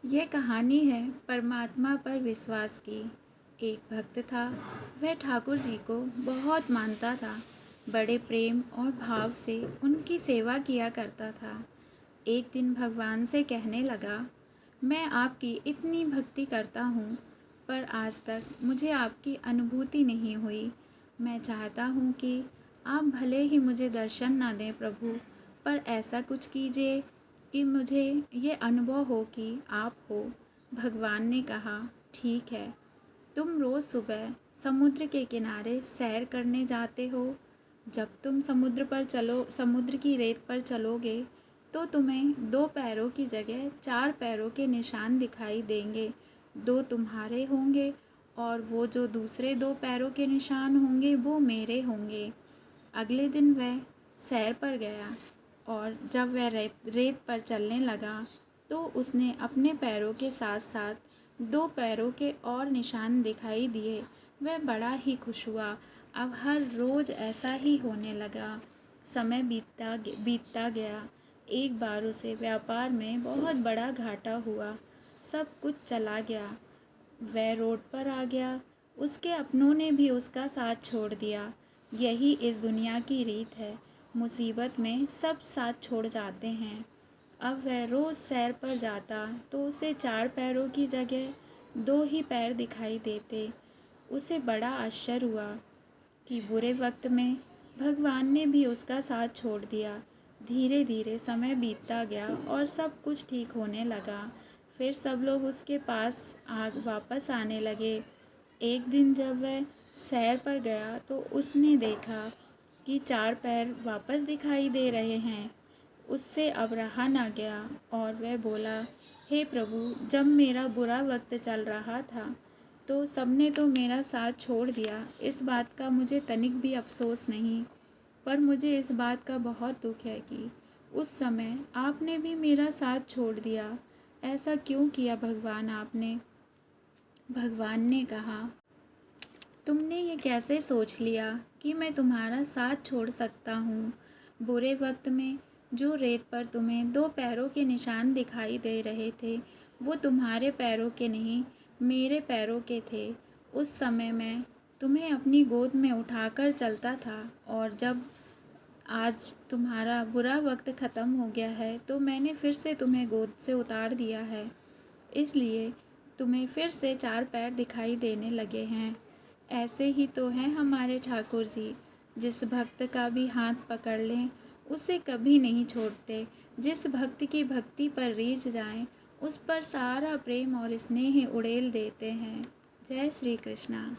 यह कहानी है परमात्मा पर विश्वास की। एक भक्त था। वह ठाकुर जी को बहुत मानता था। बड़े प्रेम और भाव से उनकी सेवा किया करता था। एक दिन भगवान से कहने लगा, मैं आपकी इतनी भक्ति करता हूँ, पर आज तक मुझे आपकी अनुभूति नहीं हुई। मैं चाहता हूँ कि आप भले ही मुझे दर्शन ना दें प्रभु, पर ऐसा कुछ कीजिए कि मुझे ये अनुभव हो कि आप हो। भगवान ने कहा, ठीक है, तुम रोज़ सुबह समुद्र के किनारे सैर करने जाते हो। जब तुम समुद्र की रेत पर चलोगे तो तुम्हें 2 पैरों की जगह 4 पैरों के निशान दिखाई देंगे। 2 तुम्हारे होंगे और वो जो दूसरे 2 पैरों के निशान होंगे वो मेरे होंगे। अगले दिन वह सैर पर गया और जब वह रेत पर चलने लगा तो उसने अपने पैरों के साथ साथ 2 पैरों के और निशान दिखाई दिए। वह बड़ा ही खुश हुआ। अब हर रोज़ ऐसा ही होने लगा। समय बीतता गया। एक बार उसे व्यापार में बहुत बड़ा घाटा हुआ। सब कुछ चला गया। वह रोड पर आ गया। उसके अपनों ने भी उसका साथ छोड़ दिया। यही इस दुनिया की रीत है। मुसीबत में सब साथ छोड़ जाते हैं। अब वह रोज़ सैर पर जाता तो उसे 4 पैरों की जगह 2 ही पैर दिखाई देते। उसे बड़ा आश्चर्य हुआ कि बुरे वक्त में भगवान ने भी उसका साथ छोड़ दिया। धीरे धीरे समय बीतता गया और सब कुछ ठीक होने लगा। फिर सब लोग उसके पास वापस आने लगे। एक दिन जब वह सैर पर गया तो उसने देखा कि 4 पैर वापस दिखाई दे रहे हैं। उससे अब रहा ना गया और वह बोला, हे प्रभु, जब मेरा बुरा वक्त चल रहा था तो सबने तो मेरा साथ छोड़ दिया। इस बात का मुझे तनिक भी अफसोस नहीं, पर मुझे इस बात का बहुत दुख है कि उस समय आपने भी मेरा साथ छोड़ दिया। ऐसा क्यों किया भगवान आपने? भगवान ने कहा, तुमने ये कैसे सोच लिया कि मैं तुम्हारा साथ छोड़ सकता हूँ? बुरे वक्त में जो रेत पर तुम्हें 2 पैरों के निशान दिखाई दे रहे थे, वो तुम्हारे पैरों के नहीं, मेरे पैरों के थे। उस समय मैं तुम्हें अपनी गोद में उठाकर चलता था और जब आज तुम्हारा बुरा वक्त ख़त्म हो गया है तो मैंने फिर से तुम्हें गोद से उतार दिया है। इसलिए तुम्हें फिर से 4 पैर दिखाई देने लगे हैं। ऐसे ही तो हैं हमारे ठाकुर जी। जिस भक्त का भी हाथ पकड़ लें उसे कभी नहीं छोड़ते। जिस भक्त की भक्ति पर रीझ जाएं उस पर सारा प्रेम और स्नेह उड़ेल देते हैं। जय श्री कृष्णा।